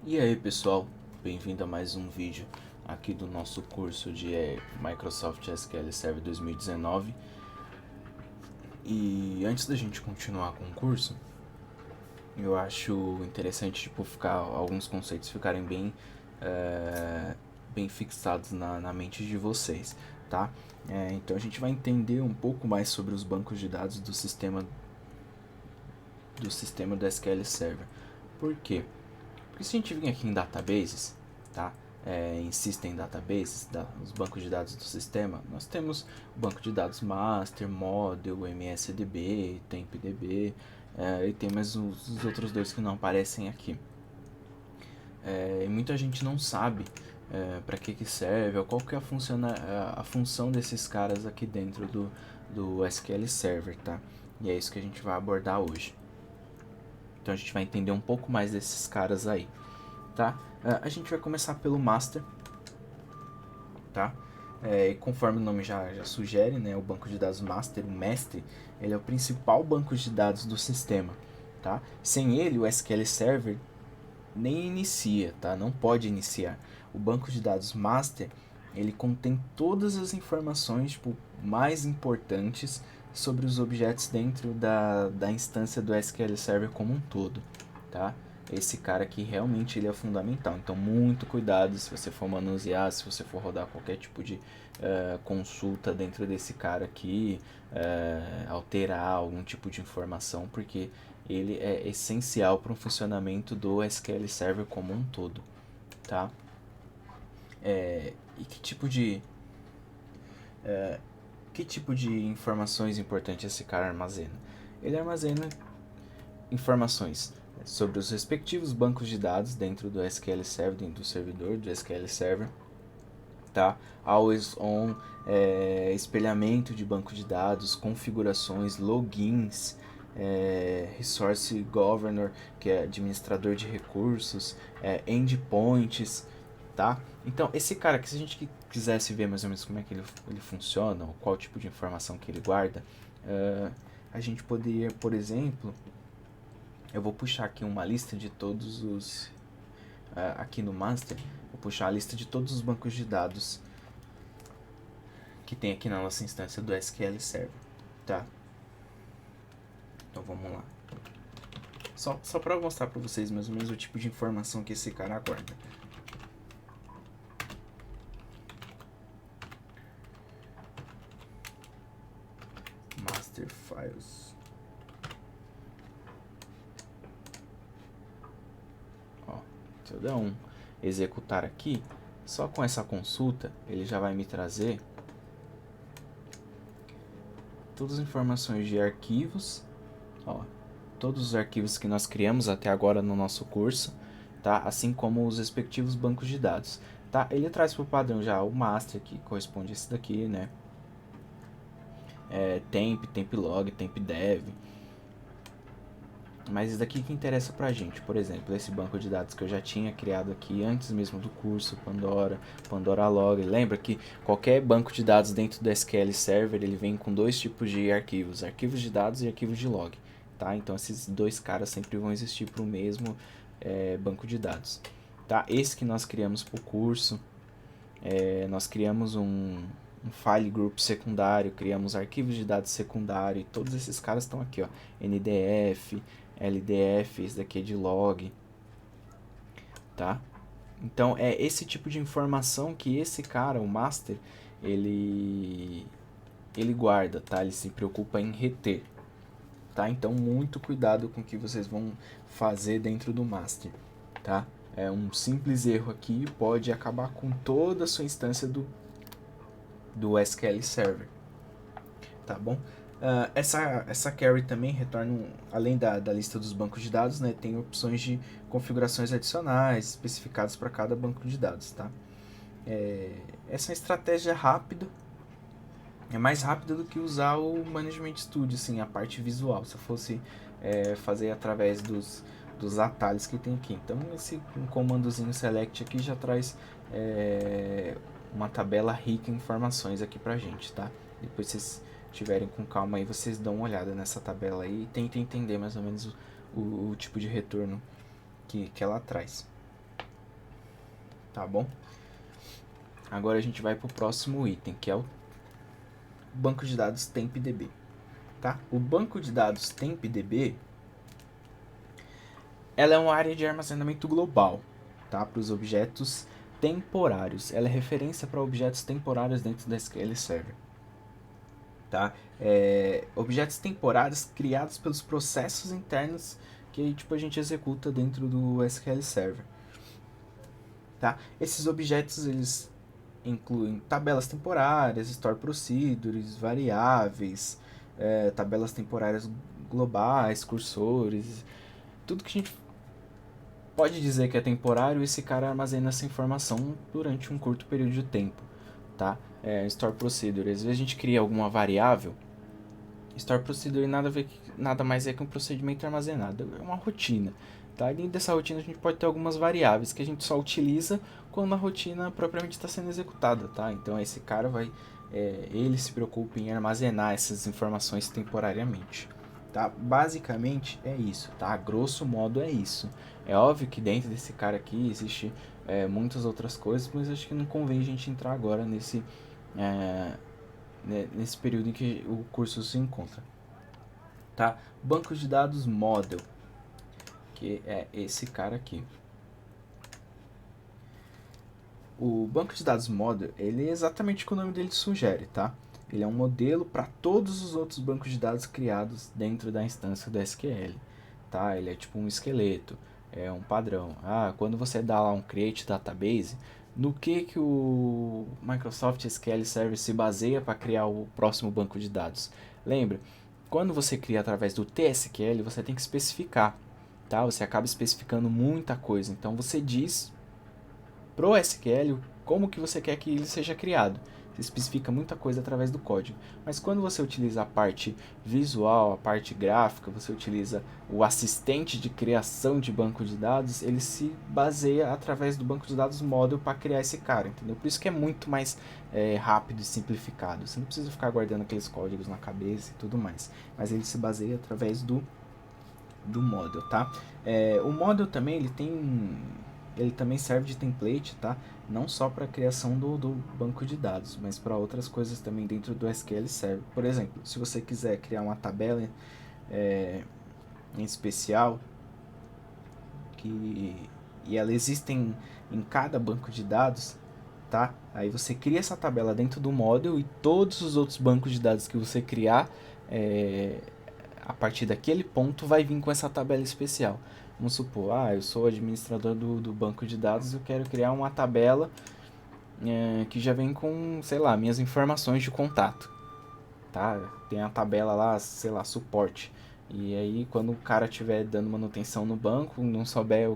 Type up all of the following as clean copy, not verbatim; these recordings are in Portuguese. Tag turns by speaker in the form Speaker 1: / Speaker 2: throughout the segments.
Speaker 1: E aí pessoal, bem-vindo a mais um vídeo aqui do nosso curso de Microsoft SQL Server 2019. E antes da gente continuar com o curso, eu acho interessante ficar alguns conceitos ficarem bem fixados na mente de vocês, tá? Então a gente vai entender um pouco mais sobre os bancos de dados do sistema do SQL Server. Por quê? Porque se a gente vir aqui em databases, tá? Em System Databases, os bancos de dados do sistema, nós temos o banco de dados Master, Model, MSDB, TempDB, e tem mais os outros dois que não aparecem aqui. E muita gente não sabe para que serve, ou qual que é a função desses caras aqui dentro do SQL Server, tá? E é isso que a gente vai abordar hoje. Então a gente vai entender um pouco mais desses caras aí, tá? A gente vai começar pelo Master, tá? E conforme o nome já sugere, né, o banco de dados Master, o mestre, ele é o principal banco de dados do sistema, tá? Sem ele, o SQL Server nem inicia, tá? Não pode iniciar. O banco de dados Master, ele contém todas as informações mais importantes sobre os objetos dentro da instância do SQL Server como um todo, tá? Esse cara aqui realmente ele é fundamental, então muito cuidado se você for manusear, se você for rodar qualquer tipo de consulta dentro desse cara aqui, alterar algum tipo de informação, porque ele é essencial para o funcionamento do SQL Server como um todo, tá? E que tipo de informações importantes esse cara armazena? Ele armazena informações sobre os respectivos bancos de dados dentro do SQL Server, dentro do servidor do SQL Server, tá? Always on, espelhamento de banco de dados, configurações, logins, Resource Governor, que é administrador de recursos, endpoints, tá? Então, esse cara que se a gente quisesse ver mais ou menos como é que ele funciona, ou qual tipo de informação que ele guarda, a gente poderia, por exemplo, eu vou puxar aqui uma lista de todos os... aqui no Master, vou puxar a lista de todos os bancos de dados que tem aqui na nossa instância do SQL Server, tá? Então vamos lá. Só para mostrar para vocês mais ou menos o tipo de informação que esse cara guarda. Master Files. Ó, se eu der um executar aqui, só com essa consulta, ele já vai me trazer todas as informações de arquivos, ó, todos os arquivos que nós criamos até agora no nosso curso, tá? Assim como os respectivos bancos de dados, tá? Ele traz por padrão já o master, que corresponde a esse daqui, né? Templog, tempdev. Mas isso daqui que interessa pra gente, por exemplo, esse banco de dados que eu já tinha criado aqui antes mesmo do curso, Pandora Log. Lembra que qualquer banco de dados dentro do SQL Server, ele vem com dois tipos de arquivos de dados e arquivos de log, tá? Então esses dois caras sempre vão existir para o mesmo banco de dados, tá? Esse que nós criamos para o curso, nós criamos um file group secundário, criamos arquivos de dados secundário, e todos esses caras estão aqui, ó, NDF, LDF, esse daqui é de log, tá? Então é esse tipo de informação que esse cara, o master, ele guarda, tá? Ele se preocupa em reter, tá? Então muito cuidado com o que vocês vão fazer dentro do master, tá? Um simples erro aqui pode acabar com toda a sua instância do SQL Server, tá bom? Essa query também retorna, além da lista dos bancos de dados, né, tem opções de configurações adicionais especificadas para cada banco de dados, tá? Essa estratégia é rápida, é mais rápida do que usar o Management Studio, assim, a parte visual, se eu fosse fazer através dos atalhos que tem aqui. Então esse comandozinho select aqui já traz uma tabela rica em informações aqui pra gente, tá? Depois vocês tiverem com calma aí, vocês dão uma olhada nessa tabela aí e tentem entender mais ou menos o tipo de retorno que ela traz. tá bom? Agora a gente vai para o próximo item, que é o banco de dados TempDB, tá? O banco de dados TempDB, ela é uma área de armazenamento global, tá? Para os objetos temporários. Ela é referência para objetos temporários dentro da SQL Server, tá? Objetos temporários criados pelos processos internos que tipo, a gente executa dentro do SQL Server, tá? Esses objetos, eles incluem tabelas temporárias, store procedures, variáveis, tabelas temporárias globais, cursores, tudo que a gente pode dizer que é temporário, esse cara armazena essa informação durante um curto período de tempo, tá? Store procedure, às vezes a gente cria alguma variável, store procedure nada mais é que um procedimento armazenado, é uma rotina, tá? E dentro dessa rotina a gente pode ter algumas variáveis que a gente só utiliza quando a rotina propriamente está sendo executada, tá? Então esse cara ele se preocupa em armazenar essas informações temporariamente, tá? Basicamente é isso, tá? Grosso modo é isso. É óbvio que dentro desse cara aqui existe muitas outras coisas, mas acho que não convém a gente entrar agora nesse período em que o curso se encontra, tá? Banco de dados model, que é esse cara aqui. O banco de dados model, ele é exatamente o que o nome dele sugere, tá? Ele é um modelo para todos os outros bancos de dados criados dentro da instância do SQL, tá? Ele é tipo um esqueleto, é um padrão. Quando você dá lá um create database, no que o Microsoft SQL Server se baseia para criar o próximo banco de dados? Lembra? Quando você cria através do TSQL, você tem que especificar, tá? Você acaba especificando muita coisa. Então você diz pro SQL como que você quer que ele seja criado. Você especifica muita coisa através do código. Mas quando você utiliza a parte visual, a parte gráfica, você utiliza o assistente de criação de banco de dados, ele se baseia através do banco de dados model para criar esse cara, entendeu? Por isso que é muito mais rápido e simplificado. Você não precisa ficar guardando aqueles códigos na cabeça e tudo mais. Mas ele se baseia através do model, tá? O model também, ele também serve de template, tá? Não só para a criação do banco de dados, mas para outras coisas também dentro do SQL serve. Por exemplo, se você quiser criar uma tabela em especial, e ela existe em cada banco de dados, tá? Aí você cria essa tabela dentro do model e todos os outros bancos de dados que você criar, a partir daquele ponto vai vir com essa tabela especial. Vamos supor, eu sou administrador do banco de dados e eu quero criar uma tabela que já vem com, sei lá, minhas informações de contato, tá? Tem a tabela lá, sei lá, suporte. E aí quando o cara estiver dando manutenção no banco, não souber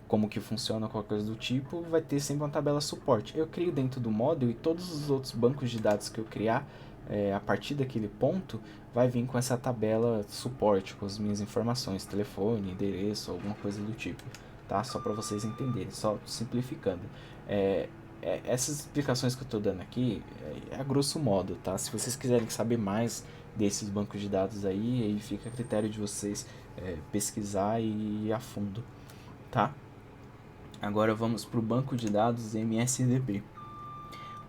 Speaker 1: como que funciona qualquer coisa do tipo, vai ter sempre uma tabela suporte. Eu crio dentro do model e todos os outros bancos de dados que eu criar a partir daquele ponto vai vir com essa tabela suporte, com as minhas informações, telefone, endereço, alguma coisa do tipo, tá? Só para vocês entenderem, só simplificando. Essas explicações que eu estou dando aqui é a grosso modo, tá? Se vocês quiserem saber mais desses bancos de dados aí fica a critério de vocês pesquisar e ir a fundo, tá? Agora vamos para o banco de dados MSDB.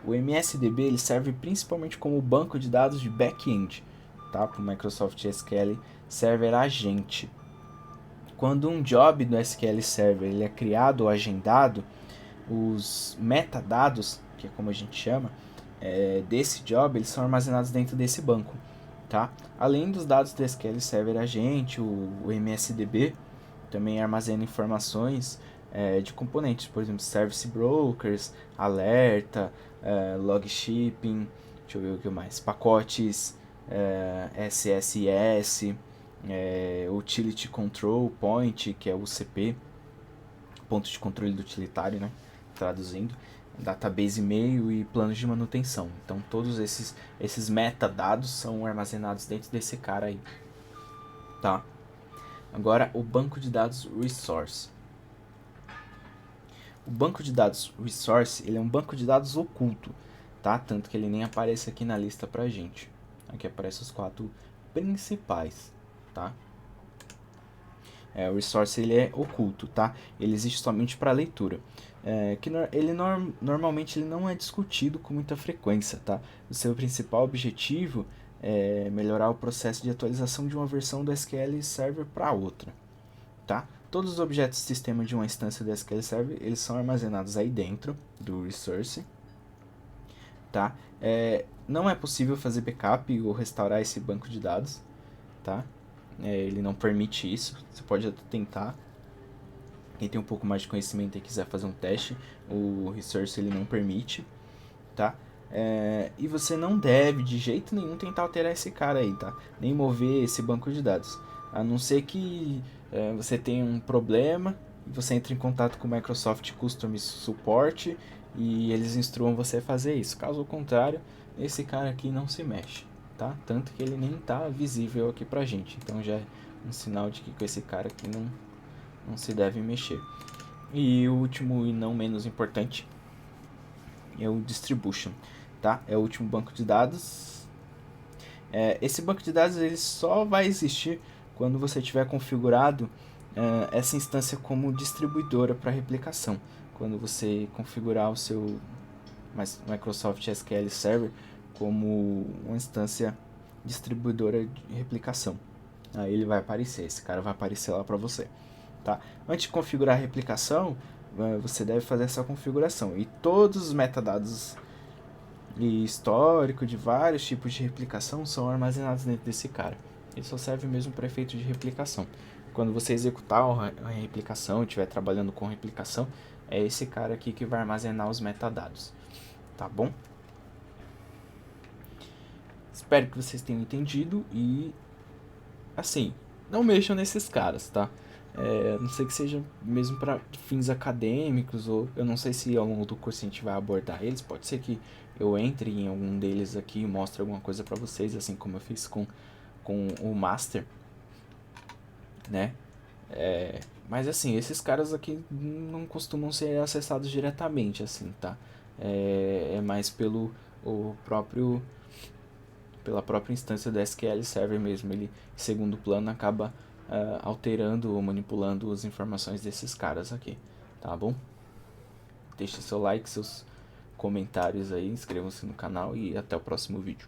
Speaker 1: O MSDB ele serve principalmente como banco de dados de back-end, tá? Para o Microsoft SQL Server Agente. Quando um job do SQL Server ele é criado ou agendado, os metadados, que é como a gente chama, desse job, eles são armazenados dentro desse banco, tá? Além dos dados do SQL Server Agente, o MSDB também armazena informações de componentes, por exemplo, Service Brokers, Alerta, Log Shipping, deixa eu ver o que mais, pacotes SSIS, Utility Control Point, que é o UCP, ponto de controle do utilitário, né? Traduzindo, database e-mail e planos de manutenção. Então todos esses metadados são armazenados dentro desse cara aí, tá? Agora o banco de dados Resource. O banco de dados Resource, ele é um banco de dados oculto, tá? Tanto que ele nem aparece aqui na lista pra gente. Aqui aparecem os 4 principais, tá? O resource ele é oculto, tá? Ele existe somente para leitura. Normalmente ele não é discutido com muita frequência, tá? O seu principal objetivo é melhorar o processo de atualização de uma versão do SQL Server para outra, tá? Todos os objetos do sistema de uma instância do SQL Server, eles são armazenados aí dentro do resource, tá? Não é possível fazer backup ou restaurar esse banco de dados, tá? Ele não permite isso. Você pode até tentar. Quem tem um pouco mais de conhecimento e quiser fazer um teste, o resource ele não permite, tá? E você não deve de jeito nenhum tentar alterar esse cara aí, tá? Nem mover esse banco de dados. A não ser que você tenha um problema e você entre em contato com o Microsoft Customer Support e eles instruam você a fazer isso. Caso contrário, esse cara aqui não se mexe, tá? Tanto que ele nem tá visível aqui pra gente. Então já é um sinal de que com esse cara aqui não se deve mexer. E o último e não menos importante é o distribution, tá? É o último banco de dados. Esse banco de dados ele só vai existir quando você tiver configurado essa instância como distribuidora para replicação. Quando você configurar o seu Microsoft SQL Server como uma instância distribuidora de replicação. Aí ele vai aparecer, esse cara vai aparecer lá para você. Tá? Antes de configurar a replicação, você deve fazer essa configuração. E todos os metadados e histórico de vários tipos de replicação são armazenados dentro desse cara. Ele só serve mesmo para efeito de replicação. Quando você executar a replicação, estiver trabalhando com replicação, é esse cara aqui que vai armazenar os metadados. Tá bom? Espero que vocês tenham entendido e, assim, não mexam nesses caras, tá? Não sei que seja mesmo para fins acadêmicos, ou eu não sei se ao longo do curso a gente vai abordar eles. Pode ser que eu entre em algum deles aqui e mostre alguma coisa para vocês, assim como eu fiz com o Master, né? Mas assim, esses caras aqui não costumam ser acessados diretamente, assim, tá? É mais pela própria instância do SQL Server mesmo. Ele, em segundo plano, acaba alterando ou manipulando as informações desses caras aqui, tá bom? Deixe seu like, seus comentários aí, inscrevam-se no canal e até o próximo vídeo.